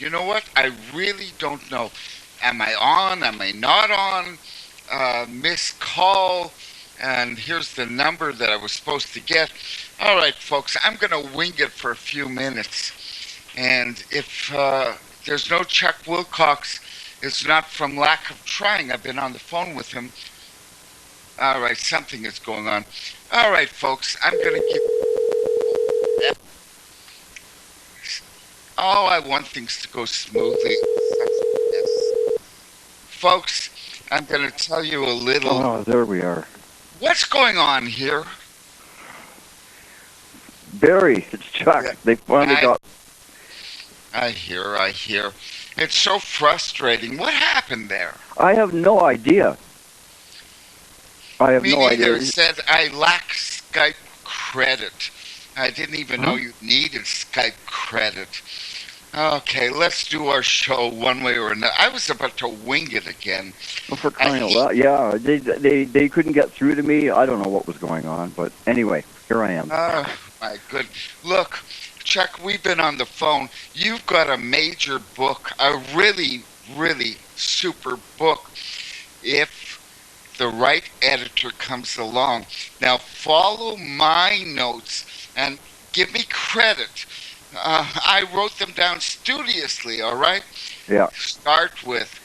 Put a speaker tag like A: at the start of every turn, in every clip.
A: You know what? I really don't know. Am I on? Am I not on? Missed call. And here's the number that I was supposed to get. All right, folks, I'm going to wing it for a few minutes. And if there's no Chuck Wilcox, it's not from lack of trying. I've been on the phone with him. All right, something is going on. All right, folks, I'm going to give. Oh, I want things to go smoothly. Folks, I'm going to tell you a little.
B: Oh, there we are.
A: What's going on here?
B: Barry, it's Chuck.
A: Yeah,
B: They finally got.
A: I hear. It's so frustrating. What happened there?
B: I have no idea.
A: Me neither. It said I lack Skype credit. I didn't even know you needed Skype credit. Okay, let's do our show one way or another. I was about to wing it again.
B: Well, for crying out loud. Yeah, they couldn't get through to me. I don't know what was going on, but anyway, here I am.
A: Oh, my good. Look, Chuck, we've been on the phone. You've got a major book, a really, really super book. If the right editor comes along. Now, follow my notes and give me credit. I wrote them down studiously, all right?
B: Yeah.
A: Start with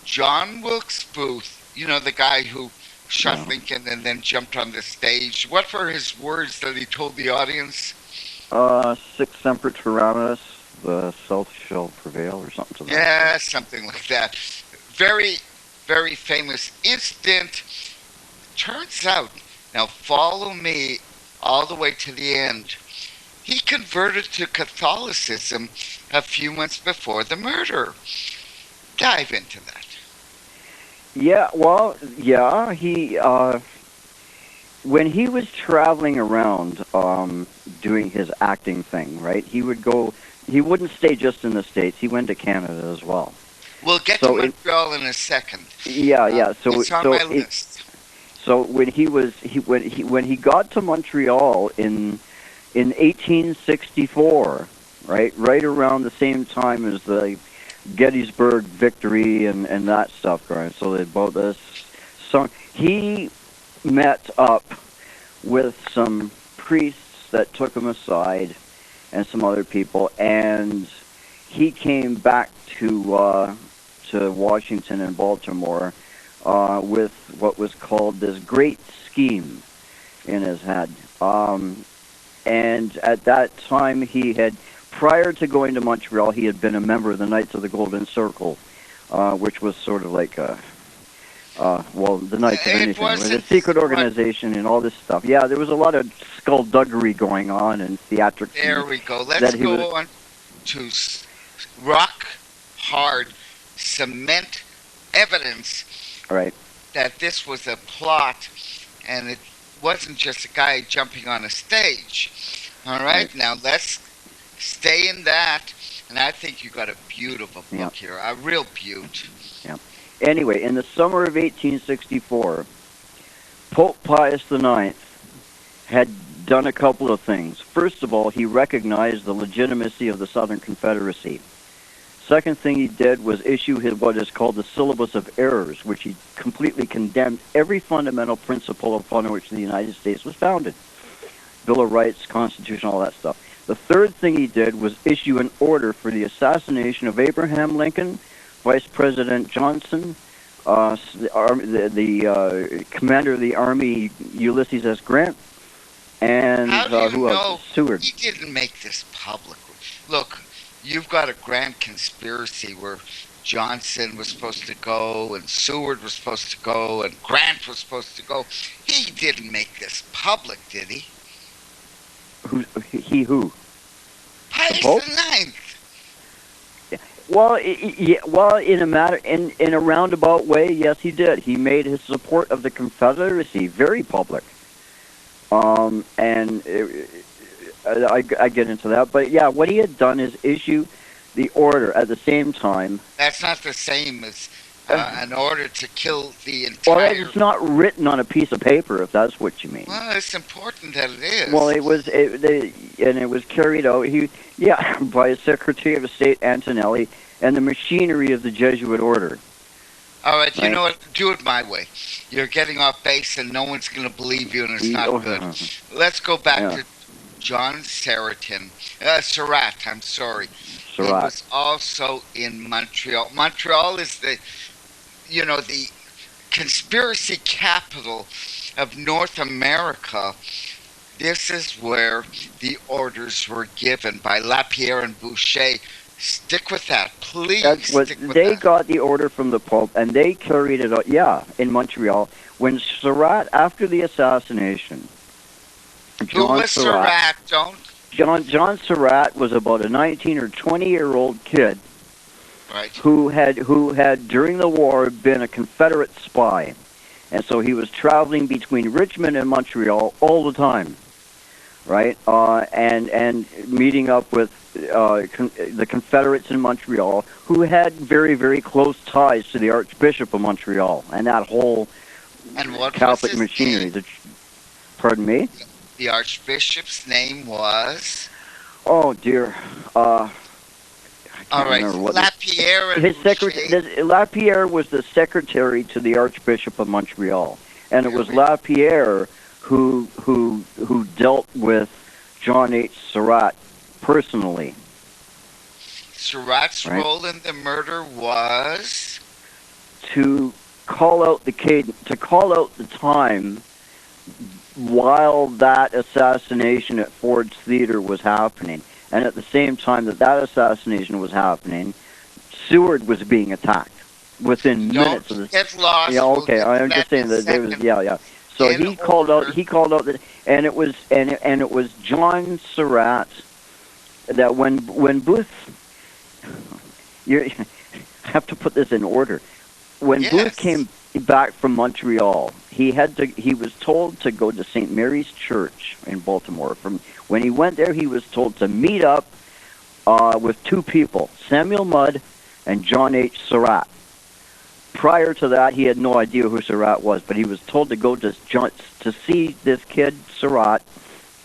A: John Wilkes Booth, you know, the guy who shot Lincoln and then jumped on the stage. What were his words that he told the audience?
B: Sic semper tyrannis, the South shall prevail, or something to that.
A: Yeah, something like that. Very, very famous instant. Turns out, now follow me all the way to the end. He converted to Catholicism a few months before the murder. Dive into that.
B: Yeah, well, yeah, he when he was traveling around doing his acting thing, right? He wouldn't stay just in the States. He went to Canada as well.
A: We'll get to Montreal in a second.
B: Yeah.
A: It's on my list.
B: So when he got to Montreal in 1864, right around the same time as the Gettysburg victory and that stuff, right? So they both this song. He met up with some priests that took him aside and some other people, and he came back to Washington and Baltimore with what was called this great scheme in his head. And at that time, prior to going to Montreal, he had been a member of the Knights of the Golden Circle, which was sort of like the Knights of anything. It was a secret organization and all this stuff. Yeah, there was a lot of skullduggery going on and theatrics.
A: There we go. Let's go on to rock hard cement evidence that this was a plot and it wasn't just a guy jumping on a stage. All right, now let's stay in that. And I think you got a beautiful book here, a real beaut.
B: Yeah. Anyway, in the summer of 1864, Pope Pius IX had done a couple of things. First of all, he recognized the legitimacy of the Southern Confederacy. Second thing he did was issue what is called the Syllabus of Errors, which he completely condemned every fundamental principle upon which the United States was founded. Bill of Rights, Constitution, all that stuff. The third thing he did was issue an order for the assassination of Abraham Lincoln, Vice President Johnson, the commander of the Army, Ulysses S. Grant, and who else? Seward.
A: He didn't make this public. Look, you've got a grand conspiracy where Johnson was supposed to go and Seward was supposed to go and Grant was supposed to go. He didn't make this public, did he?
B: Who?
A: Pius IX.
B: Well, in a roundabout way, yes, he did. He made his support of the Confederacy very public. I get into that, but yeah, what he had done is issue the order at the same time.
A: That's not the same as an order to kill the
B: Well,
A: entire.
B: it's not written on a piece of paper, if that's what you mean.
A: Well, it's important that it is.
B: Well, it was carried out. By a Secretary of State Antonelli and the machinery of the Jesuit order.
A: All right, you
B: Right.
A: know what? Do it my way. You're getting off base, and no one's going to believe you, and it's not good. Let's go back
B: Yeah.
A: to John Surratt. I'm sorry. Who
B: Surratt.
A: was also in Montreal. Montreal is the conspiracy capital of North America. This is where the orders were given by Lapierre and Boucher. Stick with that, please.
B: That's what
A: stick with
B: they
A: that.
B: got the order from the Pope, and they carried it out. Yeah, in Montreal when Surratt, after the assassination,
A: Who was Surratt?
B: John Surratt was about a 19 or 20-year-old kid
A: Right.
B: who had during the war been a Confederate spy, and so he was traveling between Richmond and Montreal all the time, right? And meeting up with the Confederates in Montreal, who had very, very close ties to the Archbishop of Montreal and that whole
A: And what
B: Catholic
A: was his
B: machinery.
A: name?
B: Pardon me?
A: The Archbishop's name was.
B: Oh dear. I can't
A: All right,
B: remember what
A: Lapierre and
B: his
A: Boucher.
B: secretary. Lapierre was the secretary to the Archbishop of Montreal, and it
A: There
B: was
A: we go.
B: Lapierre who dealt with John H. Surratt personally.
A: Surratt's
B: Right.
A: role in the murder was.
B: To call out the time while that assassination at Ford's Theater was happening, and at the same time that assassination was happening, Seward was being attacked within minutes of
A: Don't
B: this.
A: get lost.
B: Yeah,
A: We'll
B: okay.
A: get to
B: I'm just saying
A: in a
B: that there was,
A: second.
B: yeah. So
A: In
B: he called
A: order.
B: out that, and it was John Surratt that when Booth, you have to put this in order. When
A: Yes.
B: Booth came back from Montreal, he was told to go to St. Mary's Church in Baltimore. When he went there, he was told to meet up with two people, Samuel Mudd and John H. Surratt. Prior to that, he had no idea who Surratt was, but he was told to go to see this kid Surratt,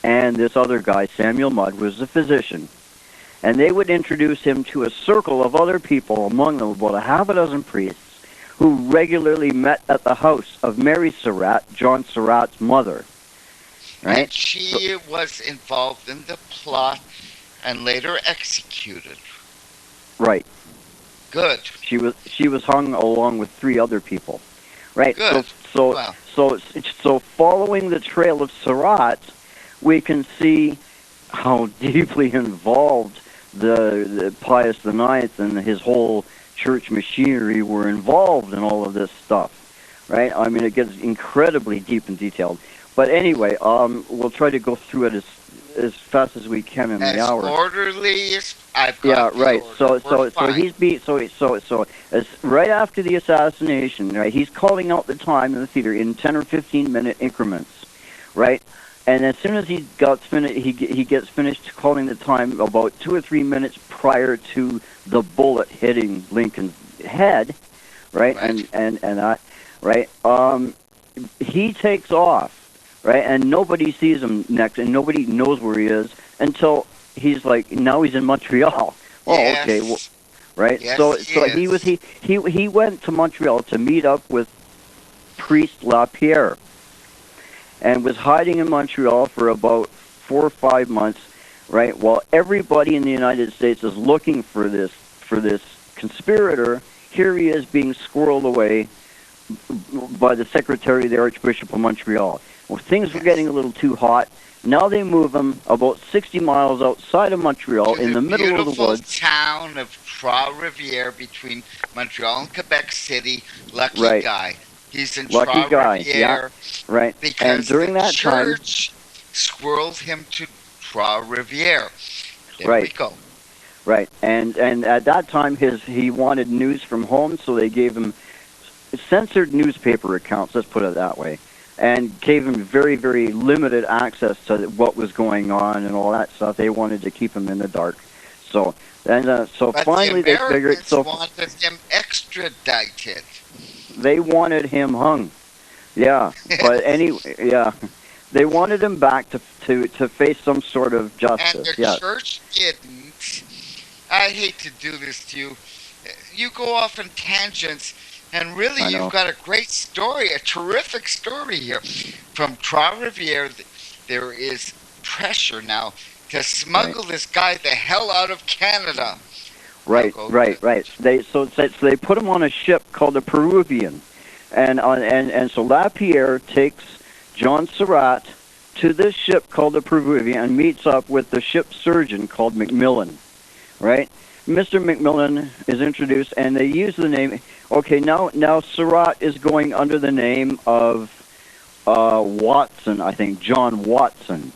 B: and this other guy, Samuel Mudd, was a physician. And they would introduce him to a circle of other people, among them about a half a dozen priests, who regularly met at the house of Mary Surratt, John Surratt's mother. Right?
A: And she was involved in the plot and later executed.
B: Right.
A: Good.
B: She was hung along with three other people. Right.
A: Good. Wow.
B: So following the trail of Surratt, we can see how deeply involved the Pius IX and his whole church machinery were involved in all of this stuff, right? I mean, it gets incredibly deep and detailed. But anyway, we'll try to go through it as fast as we can in the hour.
A: As orderly as I've
B: Yeah,
A: got.
B: right. So
A: Fine.
B: as right after the assassination, right? He's calling out the time in the theater in 10 or 15-minute increments, right? And as soon as he gets finished calling the time about 2 or 3 minutes prior to the bullet hitting Lincoln's head, right? And that, right? He takes off, right? And nobody sees him next, and nobody knows where he is until he's like, now he's in Montreal. Oh,
A: Yes.
B: okay, well, right?
A: Yes,
B: so
A: he
B: he went to Montreal to meet up with priest Lapierre, and was hiding in Montreal for about 4 or 5 months, right? While everybody in the United States is looking for this conspirator, here he is being squirreled away by the secretary of the Archbishop of Montreal. Well, things were getting a little too hot. Now they move him about 60 miles outside of Montreal, in the middle of the woods.
A: Beautiful town of Trois-Rivières between Montreal and Quebec City. Lucky
B: Right.
A: guy. He's in
B: Lucky guy, yeah.
A: Trois-Rivières
B: Right.
A: because
B: And during
A: the
B: that time,
A: church squirreled him to Trois-Rivières. There
B: Right.
A: we go.
B: right. And at that time he wanted news from home, so they gave him censored newspaper accounts, let's put it that way, and gave him very, very limited access to what was going on and all that stuff. They wanted to keep him in the dark. So
A: But
B: finally
A: the
B: they figured.
A: Americans wanted him extradited.
B: they wanted him hung. Yeah, but anyway, yeah, they wanted him back to face some sort of
A: And
B: justice.
A: the
B: Yes,
A: church didn't. I hate to do this to you. You go off on tangents, and really,
B: I
A: you've
B: know.
A: got a great story, a terrific story here. From Trois Rivières, there is pressure now to
B: Right.
A: smuggle this guy the hell out of Canada. Now
B: Right,
A: go
B: right,
A: ahead.
B: right. So they put him on a ship called the Peruvian, and so Lapierre takes John Surratt to this ship called the Peruvian and meets up with the ship surgeon called McMillan. Right, Mr. McMillan is introduced, and they use the name. Okay, now Surratt is going under the name of Watson, I think John Watson,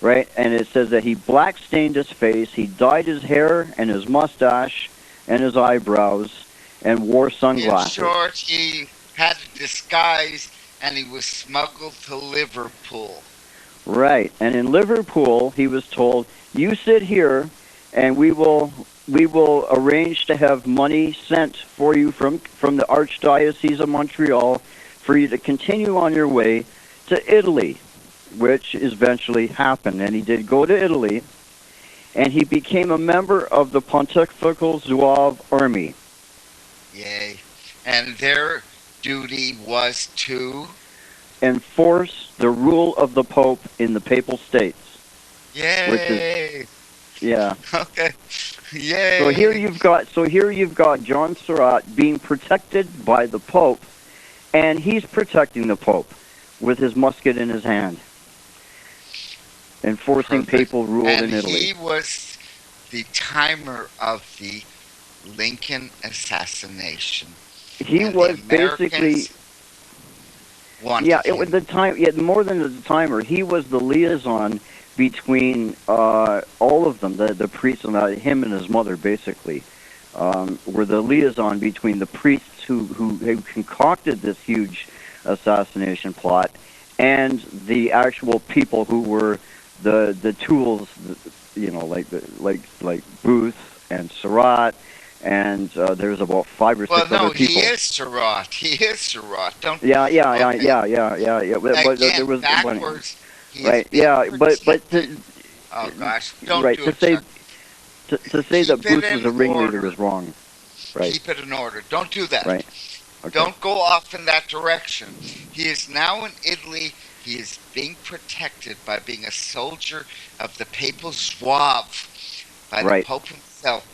B: right? And it says that he black stained his face, he dyed his hair and his mustache and his eyebrows, and wore
A: In
B: sunglasses.
A: short, he had a disguise, and he was smuggled to Liverpool.
B: Right. And in Liverpool, he was told, "You sit here, and we will arrange to have money sent for you from the Archdiocese of Montreal for you to continue on your way to Italy," which eventually happened. And he did go to Italy, and he became a member of the Pontifical Zouave Army.
A: Yay. And their duty was to.
B: Enforce the rule of the Pope in the Papal States, which is,
A: Yay.
B: yeah.
A: Okay.
B: So here
A: Yay.
B: you've got John Surratt being protected by the Pope, and he's protecting the Pope with his musket in his hand, enforcing
A: Perfect.
B: papal rule
A: And
B: in Italy.
A: he was the timer of the Lincoln assassination.
B: He
A: And the
B: was basically,
A: Americans
B: yeah,
A: wanted
B: it was
A: him.
B: the time, yeah, more than the timer. He was the liaison between all of them, the priests and him and his mother, basically, were the liaison between the priests who concocted this huge assassination plot and the actual people who were the tools, like Booth and Surratt, and there's about five or
A: Well,
B: six other
A: no, he
B: people.
A: is Surratt. He is Surratt. Don't.
B: Yeah, yeah, yeah,
A: Okay.
B: yeah, yeah, yeah, yeah. But there
A: Again,
B: was one,
A: backwards. He is
B: right?
A: being
B: Yeah, but
A: protected. Oh, gosh. Don't
B: right
A: do it, Chuck.
B: to say that
A: Keep it
B: Booth was
A: in
B: a ringleader
A: order.
B: is wrong. Right,
A: Keep it in order. Don't do that.
B: right, okay,
A: Don't go off in that direction. He is now in Italy. He is being protected by being a soldier of the Papal Zouave by the
B: right.
A: Pope himself.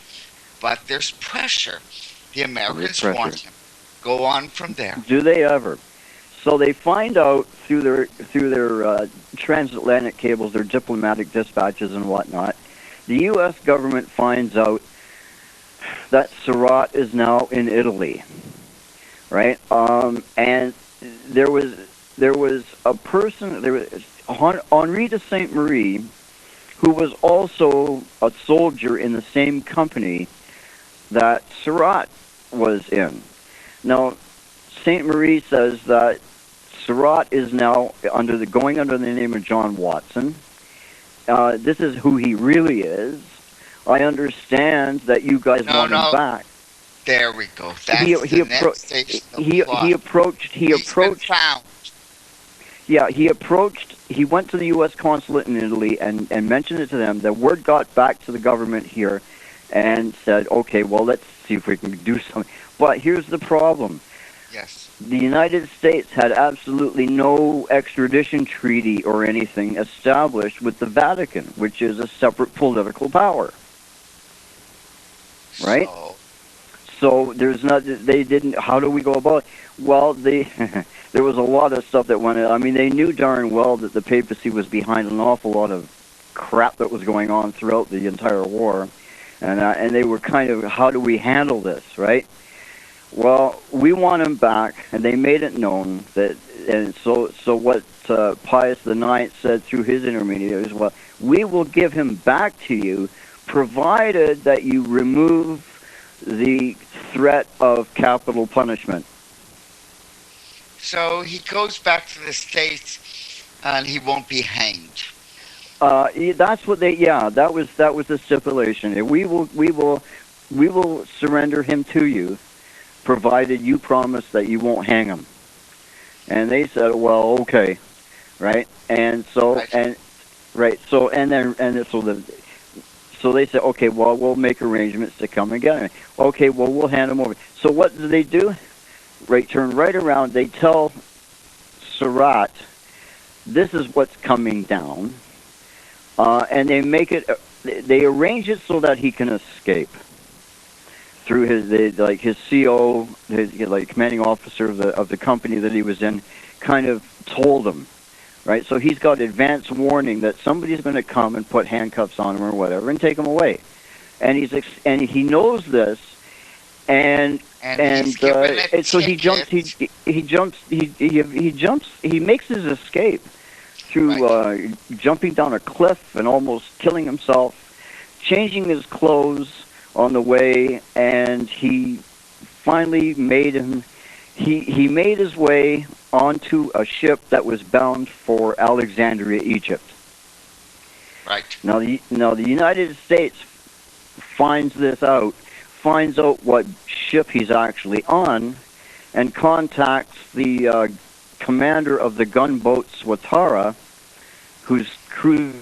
A: But there's pressure. The
B: There's
A: Americans want
B: pressure.
A: him. Go on from there.
B: Do they ever? So they find out through their transatlantic cables, their diplomatic dispatches and whatnot. The U.S. government finds out that Surratt is now in Italy, right? And there was there was a person there was Henri de Saint Marie, who was also a soldier in the same company that Surratt was in. Now, Saint Marie says that Surratt is now going under the name of John Watson. This is who he really is. I understand that you guys
A: No,
B: want him
A: no.
B: back.
A: There we go.
B: He
A: That's the
B: he
A: next
B: appro-
A: station of the
B: he
A: plot.
B: approached he
A: He's been
B: approached
A: found.
B: yeah, he went to the U.S. consulate in Italy and mentioned it to them. The word got back to the government here and said, okay, well, let's see if we can do something. But here's the problem.
A: Yes.
B: The United States had absolutely no extradition treaty or anything established with the Vatican, which is a separate political power, right?
A: So,
B: So there's not. They didn't. How do we go about it? Well, they there was a lot of stuff that went. I mean, they knew darn well that the papacy was behind an awful lot of crap that was going on throughout the entire war, and they were kind of, how do we handle this, right? Well, we want him back, and they made it known that. And so what Pius IX said through his intermediaries, well, we will give him back to you, provided that you remove the threat of capital punishment.
A: so he goes back to the States and he won't be hanged.
B: That's what they. Yeah, that was the stipulation. We will surrender him to you, provided you promise that you won't hang him. And they said, well, okay, right? And so
A: Right.
B: and right, so and then and so they said, okay, well, we'll make arrangements to come and get him. Okay, well, we'll hand him over. So what do they do? Right, turn right around. They tell Surratt, this is what's coming down, and they make it. They arrange it so that he can escape through like his CO, his like commanding officer of the company that he was in, kind of told him, right? So he's got advance warning that somebody's going to come and put handcuffs on him or whatever and take him away, and and he knows this, and
A: And he's given a
B: and so he jumps
A: ticket.
B: he jumps he makes his escape through
A: Right.
B: jumping down a cliff and almost killing himself, changing his clothes on the way, and he finally he made his way onto a ship that was bound for Alexandria, Egypt.
A: Right.
B: Now the United States finds out what ship he's actually on, and contacts the commander of the gunboat Swatara, whose crew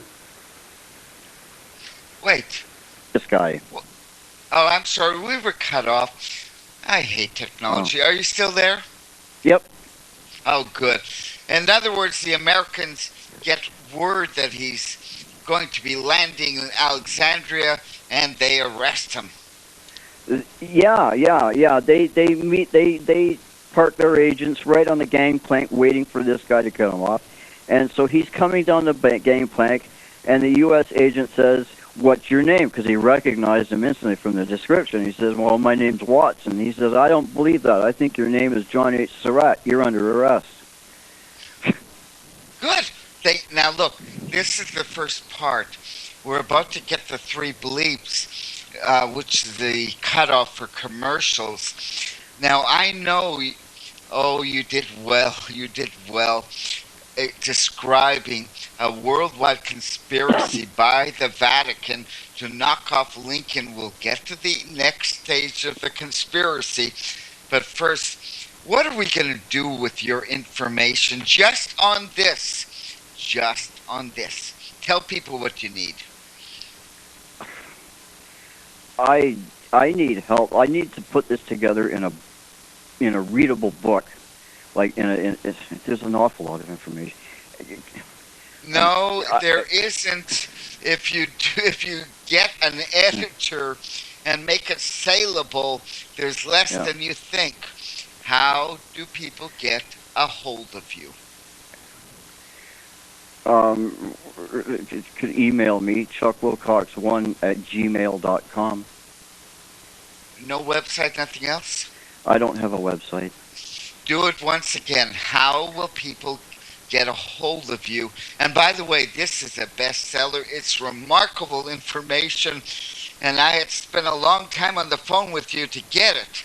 A: Wait.
B: this guy.
A: Oh, I'm sorry. We were cut off. I hate
B: Oh,
A: technology. Are you still there?
B: yep.
A: Oh, good. In other words, the Americans get word that he's going to be landing in Alexandria, and they arrest him.
B: Yeah. They park their agents right on the gangplank, waiting for this guy to cut him off. And so he's coming down the gangplank, and the U.S. agent says, "What's your name?" Because he recognized him instantly from the description. He says, "Well, my name's Watson." He says, "I don't believe that. I think your name is John H. Surratt. You're under arrest."
A: Good. Now look, this is the first part. We're about to get the three bleeps, which is the cutoff for commercials. Now I know. Oh, you did well. You did well describing a worldwide conspiracy by the Vatican to knock off Lincoln. We'll get to the next stage of the conspiracy. But first, what are we going to do with your information just on this? Just on this. Tell people what you need.
B: I I need help. I need to put this together in a readable book. Like there's an awful lot of information. And
A: No, there isn't. If you get an editor and make it saleable, there's less
B: yeah.
A: than you think. How do people get a hold of you?
B: You could email me, chuckwilcox1 at gmail.com.
A: No website, nothing else?
B: I don't have a website.
A: Do it once again. How will people get a hold of you? And by the way, this is a bestseller. It's remarkable information, and I had spent a long time on the phone with you to get it.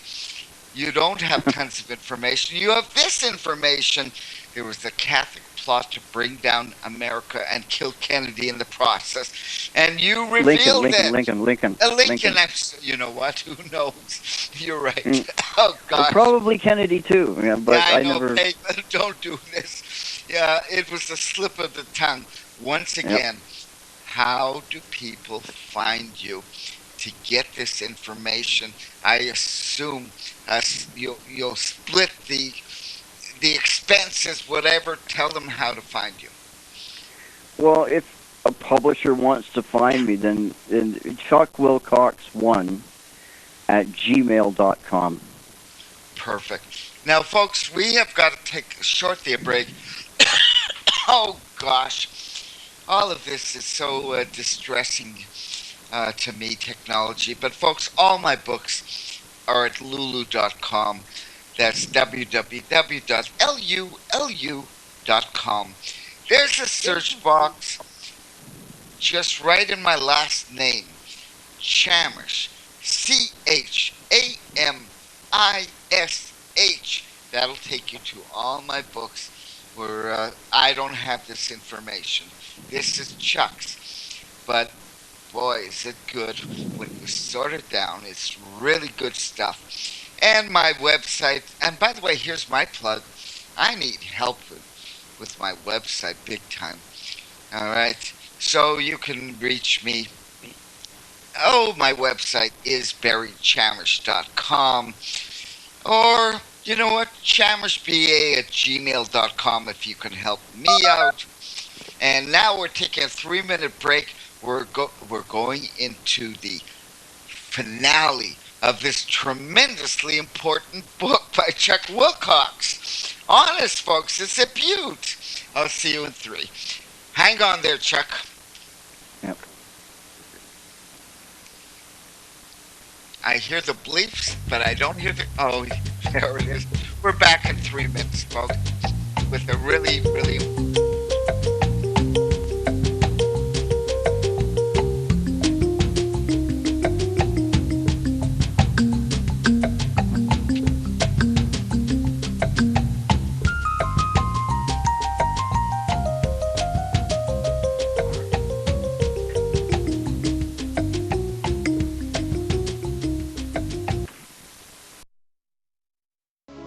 A: You don't have tons of information. You have this information. There was a Catholic plot to bring down America and kill Kennedy in the process. And you
B: Lincoln,
A: revealed
B: Lincoln,
A: it.
B: Lincoln, Lincoln,
A: Lincoln,
B: Lincoln.
A: you know what? Who knows? You're right.
B: Mm,
A: Oh, gosh.
B: Probably Kennedy too, yeah,
A: Yeah,
B: but
A: I
B: I
A: know.
B: never.
A: Hey, don't do this. Yeah, it was a slip of the tongue. Once
B: Yep.
A: again, how do people find you to get this information? I assume you'll split the expenses, whatever. Tell them how to find you.
B: Well, if a publisher wants to find me, then chuckwilcox1 at gmail.com.
A: Perfect. Now, folks, we have got to take shortly a break. Oh gosh, all of this is so distressing to me, technology. But folks, all my books are at lulu.com. That's www.lulu.com. There's a search box just right in my last name, Chamish. Chamish. That'll take you to all my books where I don't have this information. This is Chuck's. But boy, is it good when you sort it down. It's really good stuff. and my website. And by the way, here's my plug. I need help with my website big time. All right. So you can reach me. Oh, my website is barrychamish.com. Or, you know what? chamishba at gmail.com if you can help me out. And now we're taking a 3-minute break. We're going into the finale of this tremendously important book by Chuck Wilcox. Honest, folks, it's a beaut. I'll see you in 3. Hang on there, Chuck.
B: Yep.
A: I hear the bleeps, but I don't hear the. Oh, there it is. We're back in 3 minutes, folks, with a really, really.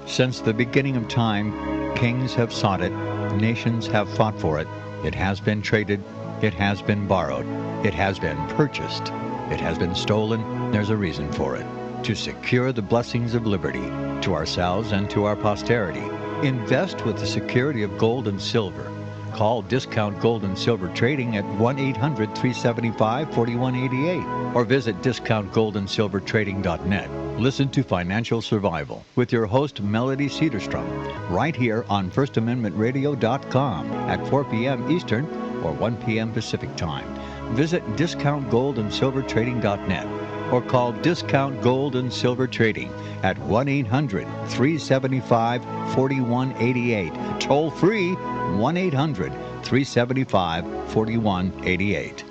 C: Since the beginning of time, kings have sought it, nations have fought for it. It has been traded, it has been borrowed, it has been purchased, it has been stolen. There's a reason for it. To secure the blessings of liberty to ourselves and to our posterity. Invest with the security of gold and silver. Call Discount Gold and Silver Trading at 1-800-375-4188 or visit discountgoldandsilvertrading.net. Listen to Financial Survival with your host Melody Cedarstrom right here on FirstAmendmentRadio.com at 4 p.m. Eastern or 1 p.m. Pacific Time. Visit discountgoldandsilvertrading.net or call Discount Gold and Silver Trading at 1-800-375-4188. Toll free 1-800-375-4188.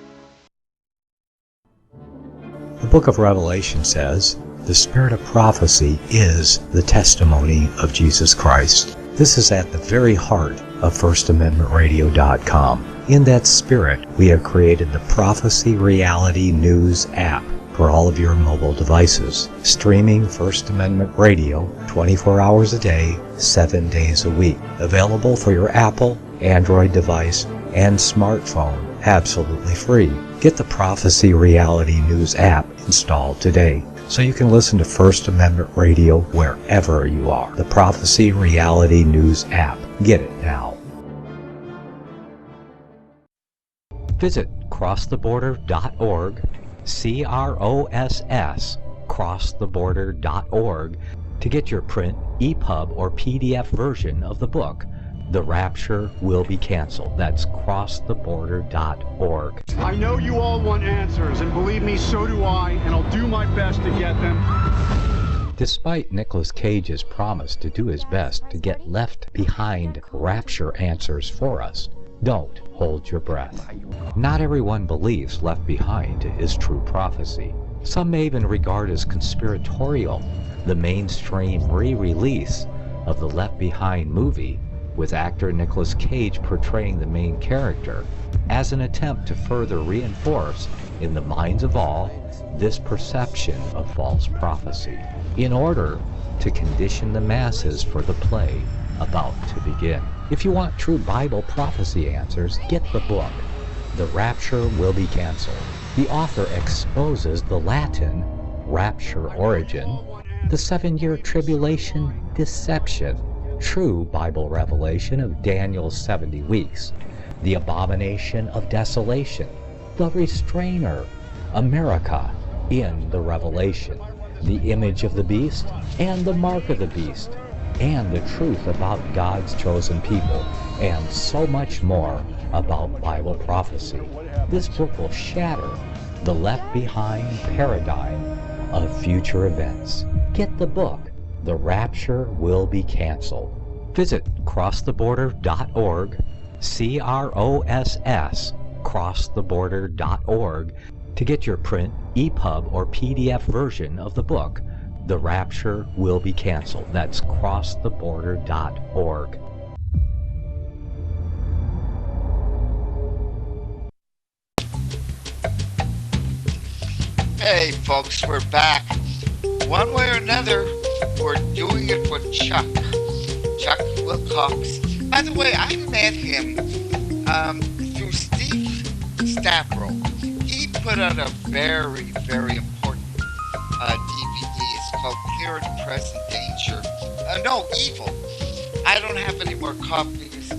D: The book of Revelation says, the spirit of prophecy is the testimony of Jesus Christ. This is at the very heart of FirstAmendmentRadio.com. In that spirit, we have created the Prophecy Reality News app for all of your mobile devices, streaming First Amendment Radio 24 hours a day, 7 days a week. Available for your Apple, Android device, and smartphone, absolutely free. Get the Prophecy Reality News app installed today, so you can listen to First Amendment Radio wherever you are. The Prophecy Reality News app. Get it now.
E: Visit crosstheborder.org, CROSS, crosstheborder.org, to get your print, EPUB, or PDF version of the book, The Rapture Will Be Canceled. That's crosstheborder.org.
F: I know you all want answers, and believe me, so do I, and I'll do my best to get them.
E: Despite Nicolas Cage's promise to do his best to get left behind rapture answers for us, don't hold your breath. Not everyone believes Left Behind is true prophecy. Some may even regard as conspiratorial the mainstream re-release of the Left Behind movie with actor Nicolas Cage portraying the main character as an attempt to further reinforce in the minds of all this perception of false prophecy in order to condition the masses for the play about to begin. If you want true Bible prophecy answers, get the book, The Rapture Will Be Canceled. The author exposes the Latin rapture origin, the 7-year tribulation deception, true Bible revelation of Daniel's 70 weeks, the abomination of desolation, the restrainer, America in the Revelation, the image of the beast and the mark of the beast, and the truth about God's chosen people, and so much more about Bible prophecy. This book will shatter the Left Behind paradigm of future events. Get the book, The Rapture Will Be Canceled. Visit crosstheborder.org, CROSS, crosstheborder.org, to get your print, EPUB, or PDF version of the book, The Rapture Will Be Canceled. That's crosstheborder.org.
A: Hey, folks, we're back. One way or another, We're doing it with Chuck Wilcox. By the way, I met him through Steve Stavro. He put out a very, very important DVD. It's called Clear and Present Danger. No, Evil. I don't have any more copies.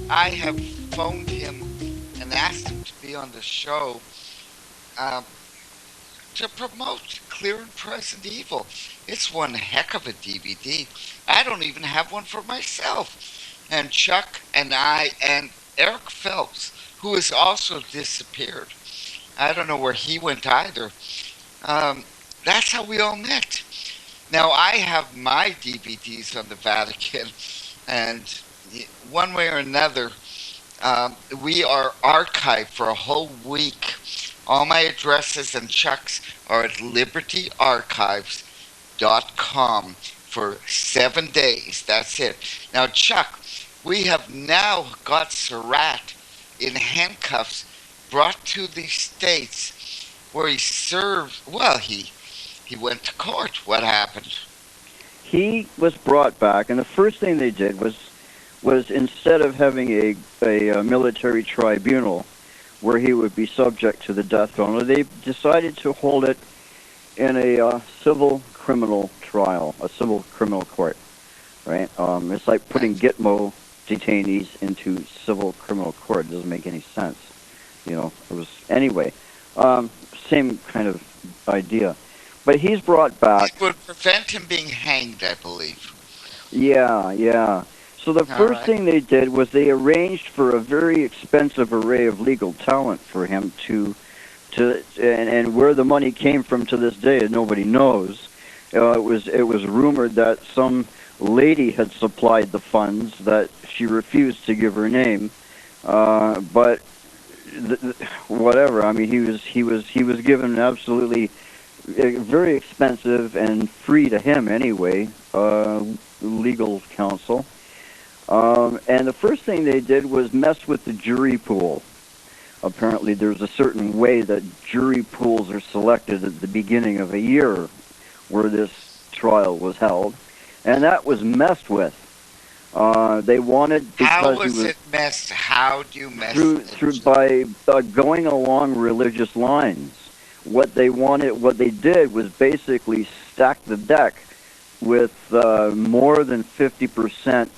A: I have phoned him and asked him to be on the show uh, to promote Clear and Present Evil. It's one heck of a DVD. I don't even have one for myself. And Chuck and I and Eric Phelps, who has also disappeared. I don't know where he went either. Um, that's how we all met. Now, I have my DVDs on the Vatican, and one way or another, we are archived for a whole week. All my addresses and Chuck's are at libertyarchives.com for 7 days. That's it. Now, Chuck, we have now got Surratt in handcuffs brought to the States where he served. Well, he went to court. What happened?
B: He was brought back, and the first thing they did was instead of having a military tribunal where he would be subject to the death penalty, they decided to hold it in a civil criminal trial, a civil criminal court, right? It's like putting Gitmo detainees into civil criminal court. It doesn't make any sense. It was, anyway, same kind of idea. But he's brought back.
A: It would prevent him being hanged, I believe.
B: Yeah. So the first thing they did was they arranged for a very expensive array of legal talent for him and where the money came from to this day, nobody knows. It was rumored that some lady had supplied the funds, that she refused to give her name, but whatever. I mean, he was given absolutely very expensive and free to him anyway, legal counsel. And the first thing they did was mess with the jury pool. Apparently there's a certain way that jury pools are selected at the beginning of a year where this trial was held, and that was messed with. They wanted, because
A: how was it messed? How do you mess
B: by going along religious lines. What they did was basically stack the deck with more than 50%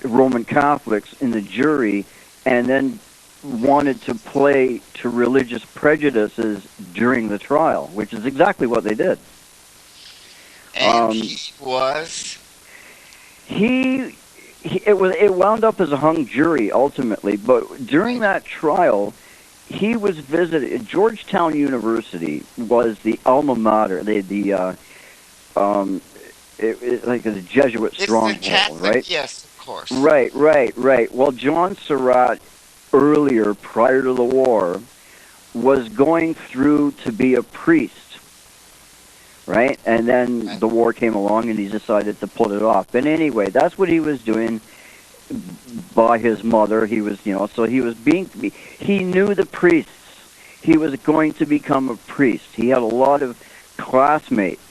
B: Roman Catholics in the jury, and then wanted to play to religious prejudices during the trial, which is exactly what they did.
A: And
B: it wound up as a hung jury ultimately, but during that trial, he was visited. Georgetown University was the alma mater. Like a Jesuit stronghold,
A: Catholic,
B: right?
A: Yes, of course.
B: Right. Well, John Surratt, earlier, prior to the war, was going through to be a priest, right? And then the war came along, and he decided to pull it off. But anyway, that's what he was doing by his mother. He was, so he knew the priests. He was going to become a priest. He had a lot of classmates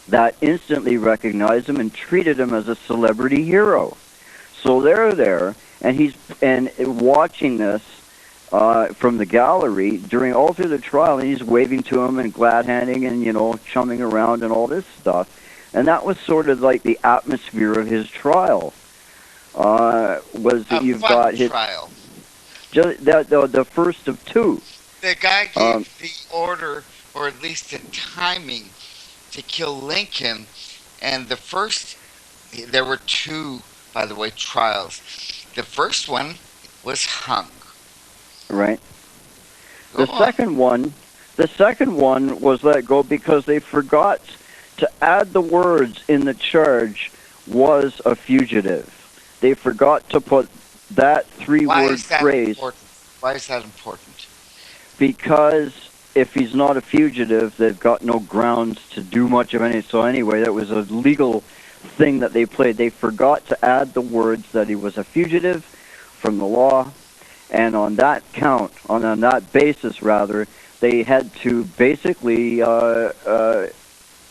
B: that instantly recognized him and treated him as a celebrity hero. So they're there, and he's watching this from the gallery all through the trial, and he's waving to him and glad-handing and, chumming around and all this stuff. And that was sort of like the atmosphere of his trial. Was that you've got his
A: trial?
B: Just the first of two.
A: The guy gave the order, or at least the timing, to kill Lincoln, and there were two, by the way, trials. The first one was hung.
B: Right. The second one was let go because they forgot to add the words in the charge, was a fugitive. They forgot to put that three-word phrase.
A: Why is that important?
B: Because if he's not a fugitive, they've got no grounds to do much of anything. So anyway, that was a legal thing that they played. They forgot to add the words that he was a fugitive from the law, and on that basis, they had to basically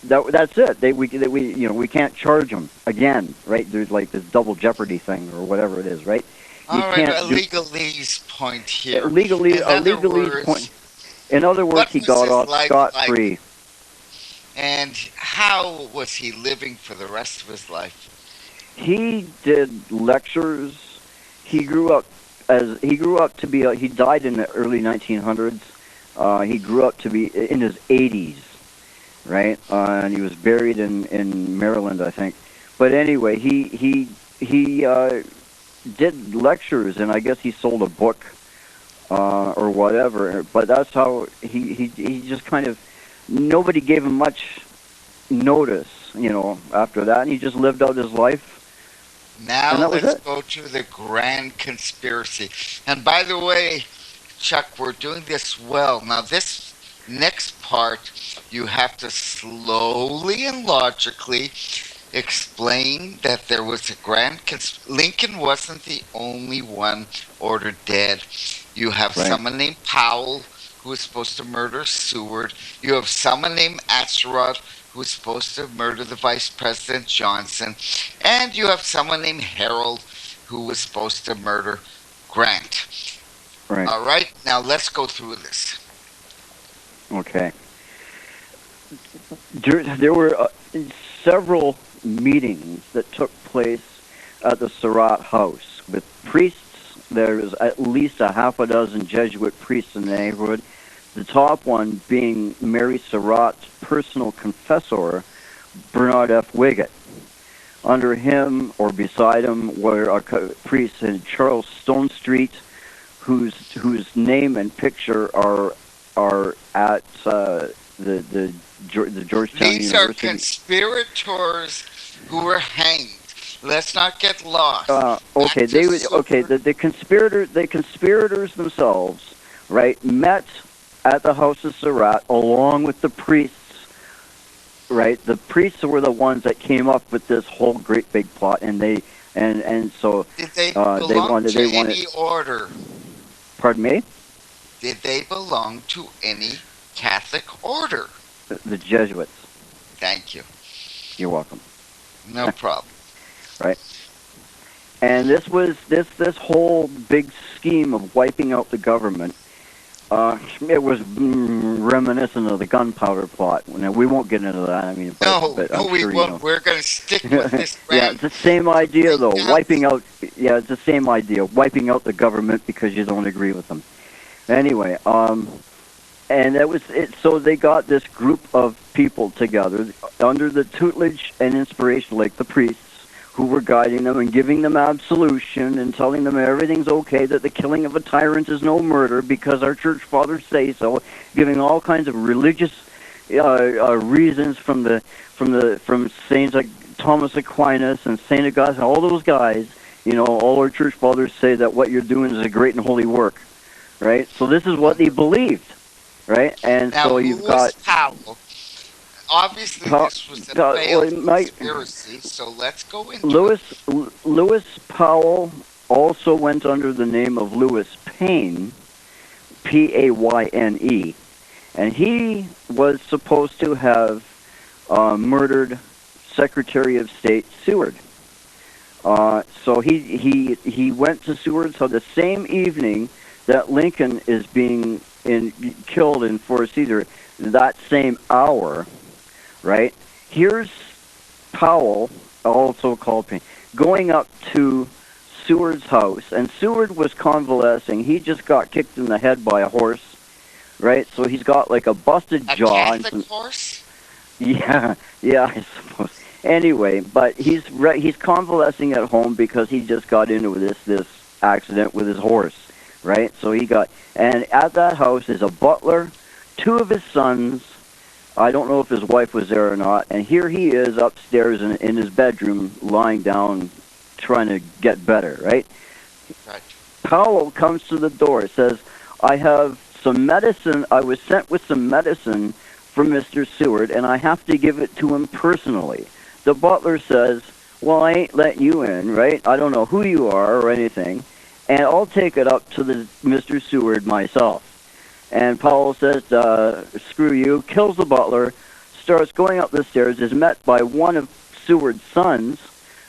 B: that's it. We can't charge them again, right? There's like this double jeopardy thing or whatever it is, right? You
A: All right, a
B: can't do
A: legalese point here.
B: legally
A: In
B: a
A: other
B: legalese point.
A: words,
B: In other words,
A: what
B: he
A: was
B: got
A: his
B: off
A: life
B: scot
A: like,
B: free.
A: and how was he living for the rest of his life?
B: He did lectures. He grew up to be. He died in the early 1900s. He grew up to be in his 80s, right? And he was buried in Maryland, I think. But anyway, he did lectures, and I guess he sold a book or whatever. But that's how he just kind of, nobody gave him much notice, after that, and he just lived out his life, and
A: Now
B: that was
A: let's
B: it.
A: go to the grand conspiracy. And by the way, Chuck, we're doing this well. Now, this next part, you have to slowly and logically explain that there was a Lincoln wasn't the only one ordered dead. You have
B: Right.
A: someone named Powell who was supposed to murder Seward. You have someone named Atzerodt who was supposed to murder the Vice President Johnson. And you have someone named Harold who was supposed to murder Grant.
B: Right.
A: All right, now let's go through this.
B: Okay. There were several meetings that took place at the Surratt House with priests. There was at least a half a dozen Jesuit priests in the neighborhood. The top one being Mary Surratt's personal confessor, Bernard F. Wiggett. Under him or beside him were a priest in Charles Stonestreet, whose name and picture are at the Georgetown
A: These are
B: University.
A: conspirators who were hanged. Let's not get lost.
B: Okay, the conspirators themselves, right, met at the House of Surratt along with the priests. Right, the priests were the ones that came up with this whole great big plot, and so
A: Did they belong to
B: they wanted.
A: any order?
B: Pardon me?
A: Did they belong to any Catholic order?
B: The Jesuits.
A: Thank you.
B: You're welcome.
A: No problem.
B: Right. And this was this whole big scheme of wiping out the government. It was reminiscent of the gunpowder plot. Now, we won't get into that. I mean, but I'm
A: we
B: sure
A: won't. We're going to stick with this.
B: Yeah, it's the same idea though. Wiping out. Yeah, it's the same idea. Wiping out the government because you don't agree with them. Anyway, and that was it. So they got this group of people together under the tutelage and inspiration, like the priests, who were guiding them and giving them absolution and telling them everything's okay, that the killing of a tyrant is no murder because our church fathers say so, giving all kinds of religious reasons from saints like Thomas Aquinas and Saint Augustine, all those guys. All our church fathers say that what you're doing is a great and holy work, right? So this is what they believed, right? And
A: now,
B: so you've got
A: Powell. Obviously, this was a failed conspiracy, so let's go into
B: Lewis Powell also went under the name of Lewis Payne, Payne, and he was supposed to have murdered Secretary of State Seward. So he went to Seward's house the same evening that Lincoln is being killed in Fort Caesar, that same hour. Right? Here's Powell, also called Payne, going up to Seward's house, and Seward was convalescing. He just got kicked in the head by a horse, right? So he's got like a busted jaw.
A: A Catholic horse?
B: Yeah, I suppose. Anyway, but he's convalescing at home because he just got into this accident with his horse, right? So and at that house is a butler, two of his sons. I don't know if his wife was there or not. And here he is upstairs in his bedroom, lying down, trying to get better, right?
A: Right.
B: Powell comes to the door, says, I have some medicine. I was sent with some medicine from Mr. Seward, and I have to give it to him personally. The butler says, well, I ain't letting you in, right? I don't know who you are or anything, and I'll take it up to Mr. Seward myself. And Powell says, screw you, kills the butler, starts going up the stairs, is met by one of Seward's sons,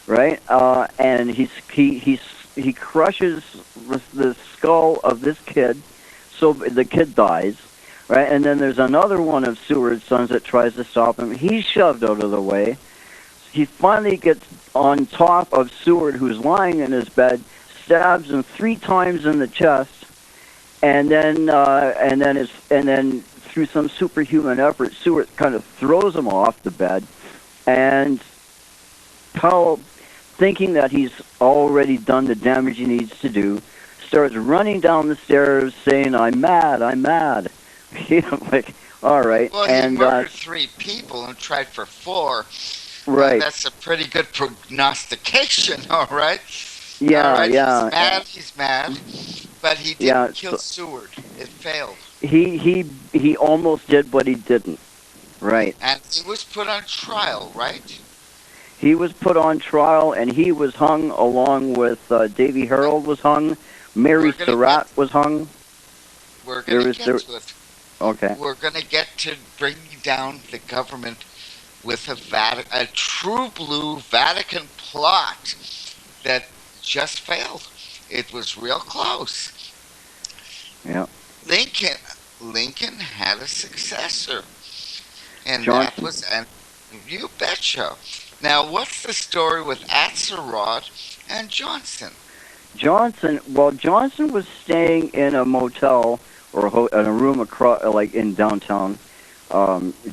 B: right? And he crushes the skull of this kid, so the kid dies, right? And then there's another one of Seward's sons that tries to stop him. He's shoved out of the way. He finally gets on top of Seward, who's lying in his bed, stabs him 3 times in the chest, and then through some superhuman effort, Seward kind of throws him off the bed, and Powell, thinking that he's already done the damage he needs to do, starts running down the stairs saying, "I'm mad, I'm mad." Like, all right.
A: Well, he murdered 3 people and tried for 4.
B: Right.
A: That's a pretty good prognostication, all right?
B: Yeah,
A: all right,
B: yeah.
A: He's mad, but he didn't kill Seward. It failed.
B: He almost did, but he didn't. Right.
A: And he was put on trial, right?
B: He was put on trial, and he was hung along with Davy Harold was hung. Mary Surratt was hung.
A: We're going to get to it.
B: Okay.
A: We're going to get to bring down the government with a true blue Vatican plot that just failed. It was real close.
B: Yeah.
A: Lincoln had a successor, and
B: Johnson.
A: that was, and you betcha. Now, what's the story with Axelrod and Johnson?
B: Johnson was staying in a motel or in a room across, like in downtown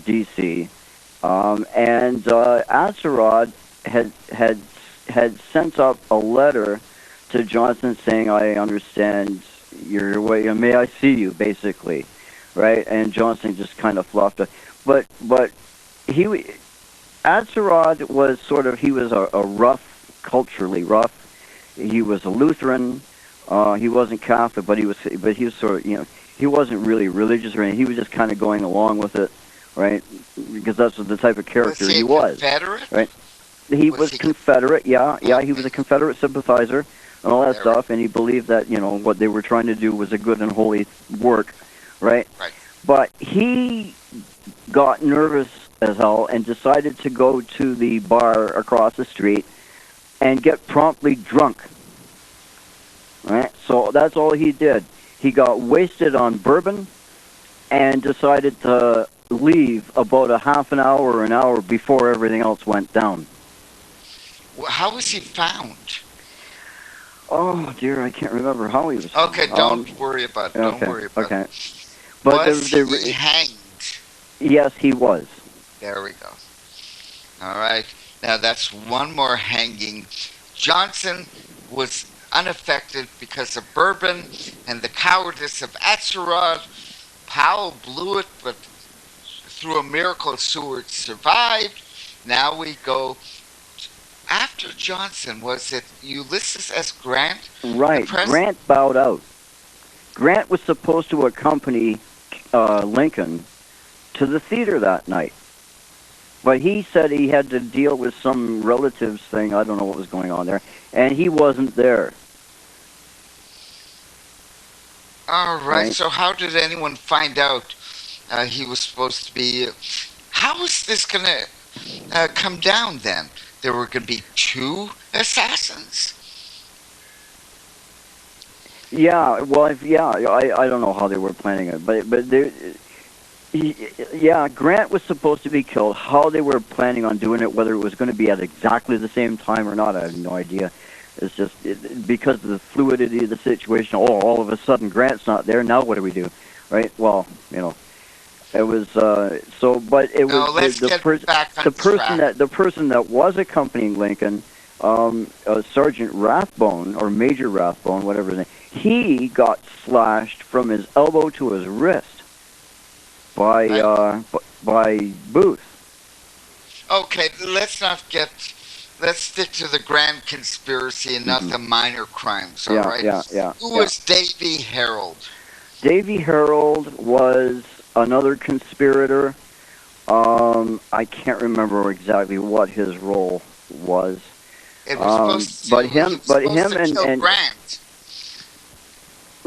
B: D.C. And Axelrod had sent up a letter to Johnson saying, "I understand your way. May I see you?" Basically, right? And Johnson just kind of fluffed it. But Axelrod was he was a rough, culturally rough. He was a Lutheran. He wasn't Catholic, but he was sort of, he wasn't really religious or anything. He was just kind of going along with it, right? Because that's the type of character he was.
A: Confederate?
B: Right? He was Confederate, yeah. He was a Confederate sympathizer and all that stuff, and he believed that, what they were trying to do was a good and holy work, right?
A: Right.
B: But he got nervous as hell and decided to go to the bar across the street and get promptly drunk. Right? So that's all he did. He got wasted on bourbon and decided to leave about a half an hour or an hour before everything else went down.
A: Well, how was he found?
B: Oh, dear, I can't remember how he was found.
A: Okay, don't worry about it. Don't worry about it.
B: But
A: was he hanged?
B: Yes, he was.
A: There we go. All right. Now that's one more hanging. Johnson was unaffected because of bourbon and the cowardice of Axelrod. Powell blew it, but through a miracle, Seward survived. Now we go after Johnson. Was it Ulysses S. Grant?
B: Right. Grant bowed out. Grant was supposed to accompany Lincoln to the theater that night. But he said he had to deal with some relatives thing. I don't know what was going on there. And he wasn't there.
A: All right. So how did anyone find out he was supposed to be... How was this going to come down then? There were going to be 2 assassins?
B: Yeah, well, I don't know how they were planning it. But Grant was supposed to be killed. How they were planning on doing it, whether it was going to be at exactly the same time or not, I have no idea. It's just because of the fluidity of the situation. All of a sudden Grant's not there. Now what do we do, right? Well, it was but it was the person that was accompanying Lincoln, Sergeant Rathbone or Major Rathbone, whatever his name. He got slashed from his elbow to his wrist by Booth.
A: Okay, let's stick to the grand conspiracy and not the minor crimes, all right?
B: Yeah.
A: Who was Davy Harold?
B: Davy Harold was another conspirator. I can't remember exactly what his role was.
A: It was supposed to kill Grant.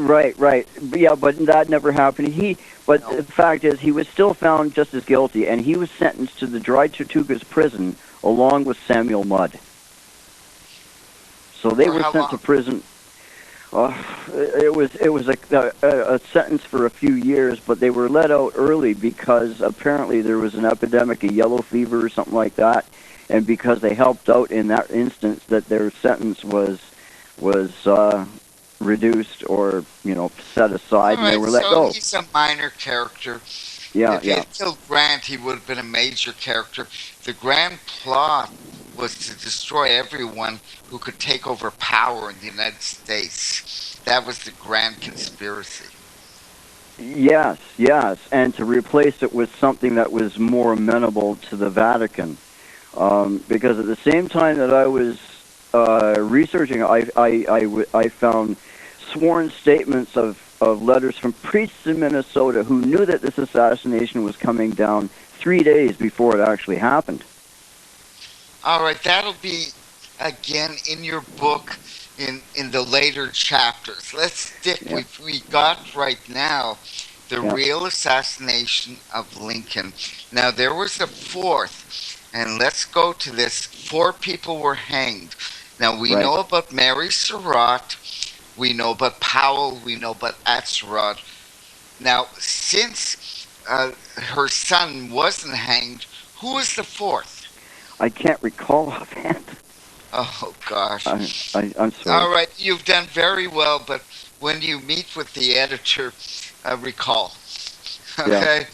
B: Right, right. Yeah, but that never happened. But
A: No.
B: the fact is, he was still found just as guilty, and he was sentenced to the Dry Tortugas prison along with Samuel Mudd. So they
A: For
B: were
A: how
B: sent to
A: long?
B: prison. Uh, it was a sentence for a few years, but they were let out early because apparently there was an epidemic of yellow fever or something like that, and because they helped out in that instance, that their sentence was reduced or set
A: All
B: aside, and they
A: right,
B: were let
A: so
B: go.
A: he's a minor character.
B: Yeah,
A: If he
B: yeah,
A: had killed Grant, he would have been a major character. The grand plot was to destroy everyone who could take over power in the United States. That was the grand conspiracy.
B: yes, yes, and to replace it with something that was more amenable to the Vatican. Because at the same time that I was researching, I found sworn statements of letters from priests in Minnesota who knew that this assassination was coming down 3 days before it actually happened.
A: All right, that'll be again in your book in the later chapters. Let's stick
B: Yeah,
A: with we got right now the
B: yeah,
A: real assassination of Lincoln. Now there was a fourth, and let's go to this. Four people were hanged. Now we
B: right.
A: know about Mary Surratt, we know about Powell, we know about Atzerodt. Now since her son wasn't hanged, who was the fourth?
B: I can't recall offhand.
A: Oh gosh.
B: I'm sorry.
A: All right, you've done very well, but when you meet with the editor, recall.
B: Yeah,
A: Okay?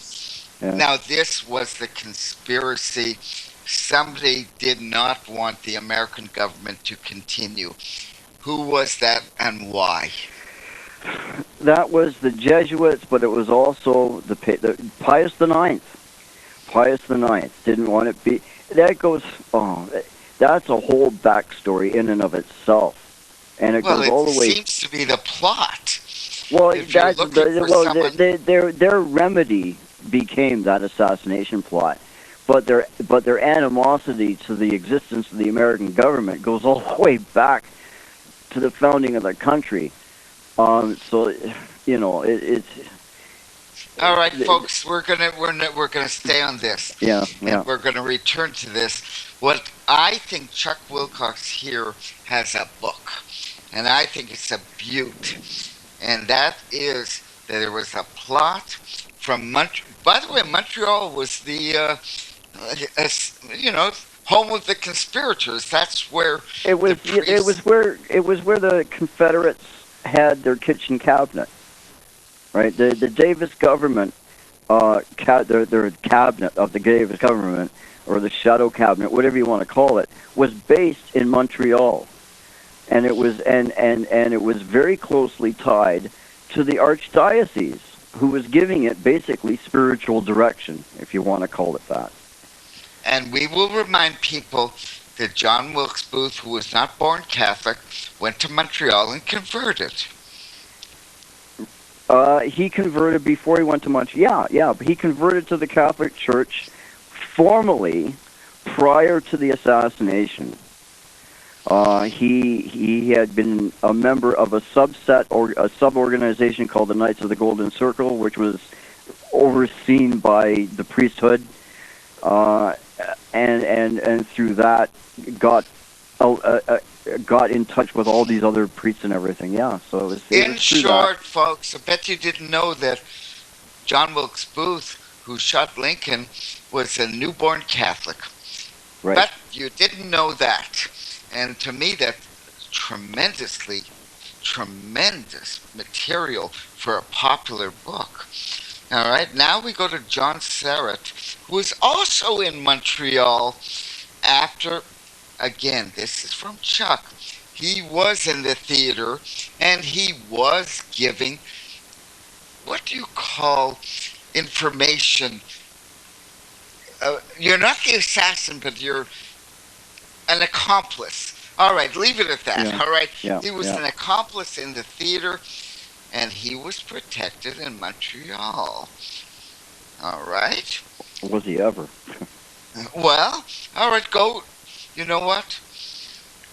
B: yeah.
A: Now, this was the conspiracy. Somebody did not want the American government to continue. Who was that and why?
B: That was the Jesuits, but it was also the Pius the Ninth. Pius the Ninth didn't want it be. That goes. Oh, that's a whole backstory in and of itself, and it
A: Well,
B: goes
A: it
B: all the way.
A: seems to be the plot.
B: Well,
A: If you're looking for someone,
B: their remedy became that assassination plot, but their animosity to the existence of the American government goes all the way back to the founding of the country. So it's
A: all right, folks, we're gonna stay on this,
B: yeah,
A: and
B: yeah.
A: we're gonna return to this. What I think Chuck Wilcox here has a book, and I think it's a beaut, and that is that there was a plot from Montreal. By the way, Montreal was the uh, you know home of the conspirators. That's where
B: It
A: the
B: was it
A: priests.
B: was where the Confederates had their kitchen cabinet, right? The Davis government, their cabinet of the Davis government, or the shadow cabinet, whatever you want to call it, was based in Montreal, and it was very closely tied to the archdiocese, who was giving it basically spiritual direction, if you want to call it that.
A: And we will remind people that John Wilkes Booth, who was not born Catholic, went to Montreal and converted.
B: He converted before he went to Montreal. Yeah, but he converted to the Catholic Church formally prior to the assassination. He had been a member of a subset or a sub-organization called the Knights of the Golden Circle, which was overseen by the priesthood, uh, and through that got got in touch with all these other priests and everything. Yeah, so it was
A: In
B: through that.
A: short, folks, I bet you didn't know that John Wilkes Booth, who shot Lincoln, was a newborn Catholic.
B: Right.
A: But you didn't know that. And to me, that's tremendously, tremendous material for a popular book. All right, now we go to John Serrett, who was also in Montreal after, again, this is from Chuck. He was in the theater and he was giving, what do you call information? You're not the assassin, but you're an accomplice. All right, leave it at that.
B: Yeah.
A: All right,
B: Yeah.
A: he was
B: Yeah.
A: an accomplice in the theater, and he was protected in Montreal. All right.
B: Was he ever?
A: Well, all right, go. You know what?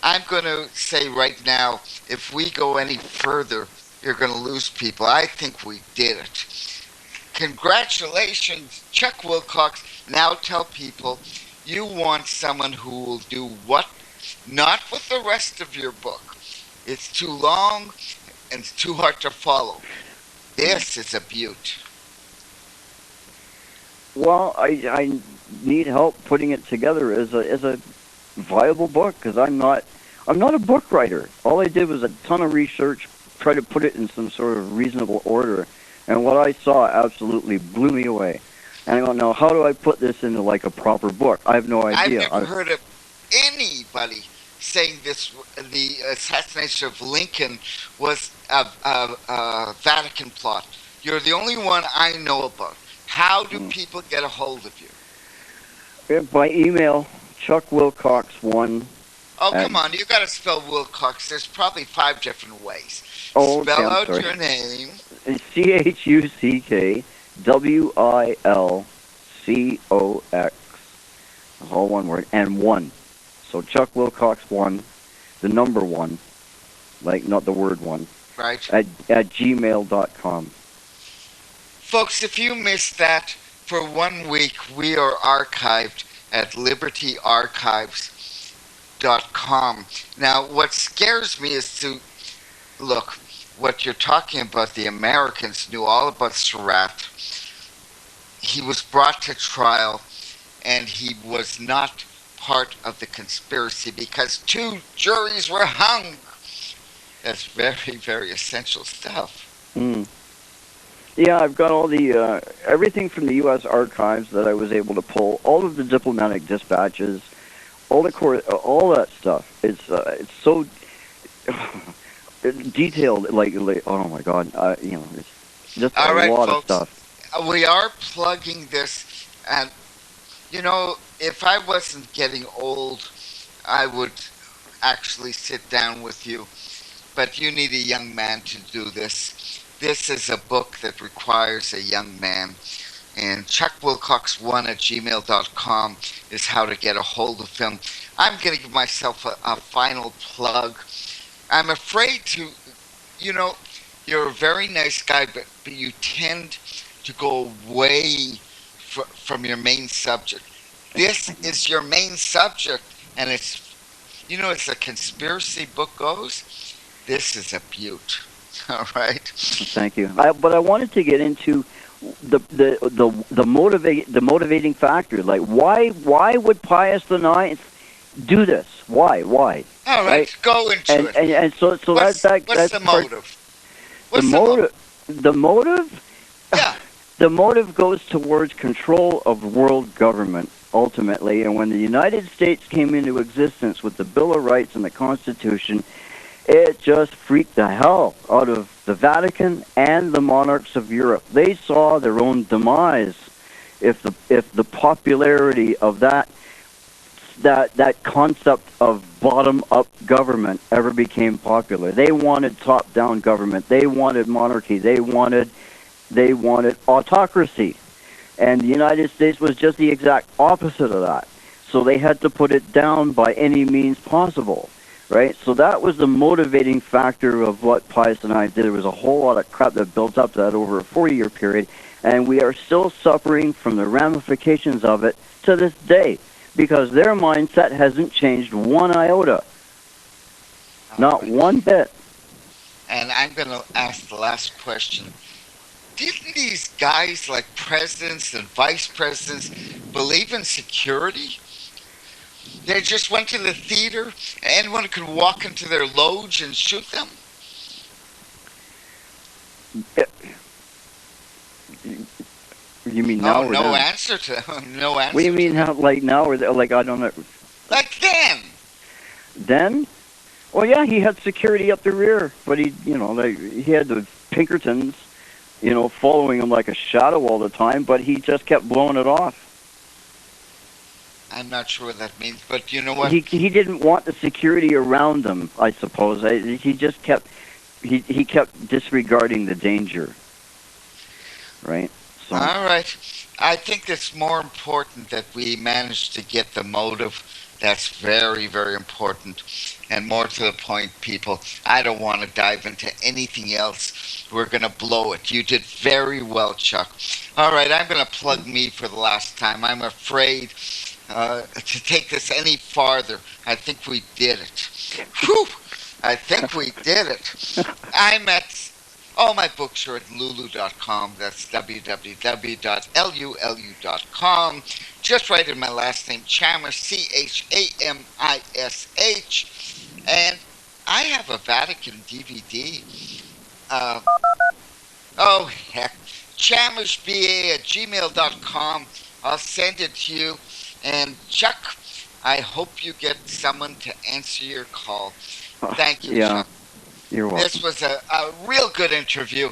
A: I'm going to say right now, if we go any further, you're going to lose people. I think we did it. Congratulations, Chuck Wilcox. Now tell people you want someone who will do what? Not with the rest of your book. It's too long and it's too hard to follow. This is a beaut.
B: Well, I need help putting it together as a viable book because I'm not a book writer. All I did was a ton of research, try to put it in some sort of reasonable order, and what I saw absolutely blew me away. And I don't know, how do I put this into like a proper book? I have no idea.
A: I've never heard of anybody saying the assassination of Lincoln was a Vatican plot. You're the only one I know about. How do people get a hold of you?
B: By email, ChuckWilcox1.
A: Oh, come on. You got to spell Wilcox. There's probably 5 different ways.
B: Oh,
A: Spell
B: okay,
A: out
B: sorry.
A: your name.
B: ChuckWilcox, all one word, and 1. So Chuck Wilcox 1, the number 1, like not the word 1,
A: Right.
B: at gmail.com.
A: Folks, if you missed that, for 1 week, we are archived at libertyarchives.com. Now, what scares me is to look, what you're talking about, the Americans knew all about Surratt. He was brought to trial, and he was not part of the conspiracy because 2 juries were hung. That's very, very essential stuff.
B: Mm. Yeah, I've got all the everything from the U.S. archives that I was able to pull, all of the diplomatic dispatches, all that stuff. It's so detailed, like oh my God, it's just
A: All
B: a
A: right,
B: lot
A: folks,
B: of stuff.
A: we are plugging this, and if I wasn't getting old, I would actually sit down with you, but you need a young man to do this. This is a book that requires a young man, and ChuckWilcox1 at gmail.com is how to get a hold of him. I'm going to give myself a final plug. I'm afraid to, you're a very nice guy, but you tend to go away from your main subject. This is your main subject, and it's as a conspiracy book goes, this is a beaut. All right.
B: Thank you. But I wanted to get into the motivating factor. Like, why would Pius IX do this? Why?
A: All right, go into it.
B: And so
A: what's
B: that's
A: the motive?
B: The motive?
A: Yeah.
B: The motive goes towards control of world government, ultimately. And when the United States came into existence with the Bill of Rights and the Constitution, it just freaked the hell out of the Vatican and the monarchs of Europe. They saw their own demise if the popularity of that concept of bottom-up government ever became popular. They wanted top-down government. They wanted monarchy. They wanted autocracy. And the United States was just the exact opposite of that. So they had to put it down by any means possible. Right? So that was the motivating factor of what Pius and I did. There was a whole lot of crap that built up to that over a 40-year period, and we are still suffering from the ramifications of it to this day because their mindset hasn't changed one iota. Not one bit.
A: And I'm going to ask the last question. Didn't these guys like presidents and vice presidents believe in security? They just went to the theater and anyone could walk into their loge and shoot them?
B: You mean now?
A: No answer to no answer.
B: What do you mean how, like now or like I don't know?
A: Like then?
B: Then? Well, yeah, he had security up the rear, but he had the Pinkertons, following him like a shadow all the time, but he just kept blowing it off.
A: I'm not sure what that means, but you know what?
B: He didn't want the security around him, I suppose. He just kept he kept disregarding the danger. Right? So
A: All right. I think it's more important that we manage to get the motive. That's very, very important. And more to the point, people, I don't want to dive into anything else. We're going to blow it. You did very well, Chuck. All right, I'm going to plug me for the last time. I'm afraid to take this any farther. I think we did it. Whew! I think we did it. I'm at all my books are at lulu.com. That's www.lulu.com. Just write in my last name, Chamish, Chamish. And I have a Vatican DVD. Uh, oh, heck. ChamishBA@gmail.com. I'll send it to you. And Chuck, I hope you get someone to answer your call. Thank you,
B: yeah,
A: Chuck.
B: you're welcome.
A: This was a real good interview.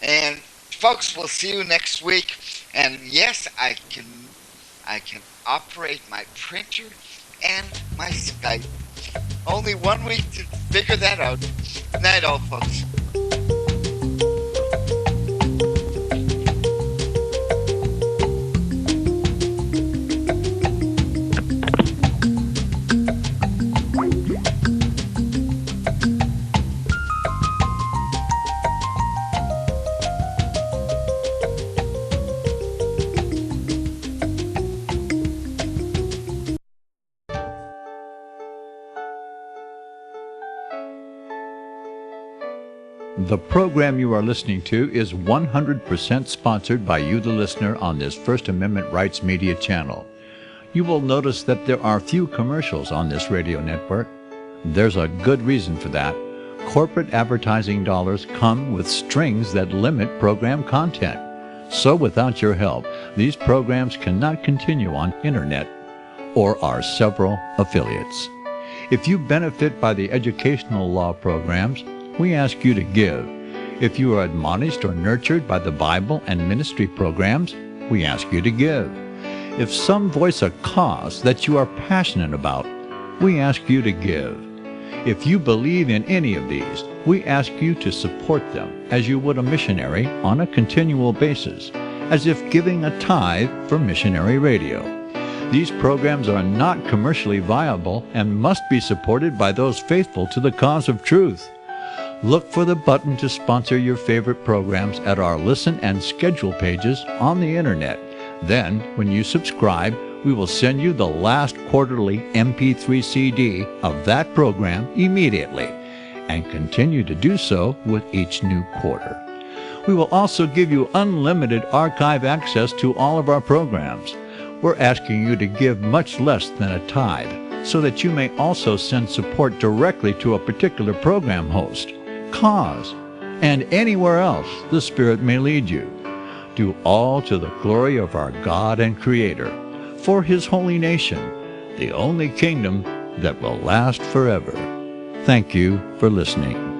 A: And folks, we'll see you next week. And yes, I can operate my printer and my Skype. Only 1 week to figure that out. Good night, all folks.
C: The program you are listening to is 100% sponsored by you, the listener, on this First Amendment Rights Media channel. You will notice that there are few commercials on this radio network. There's a good reason for that. Corporate advertising dollars come with strings that limit program content. So without your help, these programs cannot continue on internet or our several affiliates. If you benefit by the educational law programs, we ask you to give. If you are admonished or nurtured by the Bible and ministry programs, we ask you to give. If some voice a cause that you are passionate about, we ask you to give. If you believe in any of these, we ask you to support them as you would a missionary on a continual basis, as if giving a tithe for missionary radio. These programs are not commercially viable and must be supported by those faithful to the cause of truth. Look for the button to sponsor your favorite programs at our listen and schedule pages on the internet. Then, when you subscribe, we will send you the last quarterly MP3 CD of that program immediately, and continue to do so with each new quarter. We will also give you unlimited archive access to all of our programs. We're asking you to give much less than a tithe, so that you may also send support directly to a particular program host, cause, and anywhere else the Spirit may lead you. Do all to the glory of our God and Creator, for His holy nation, the only kingdom that will last forever. Thank you for listening.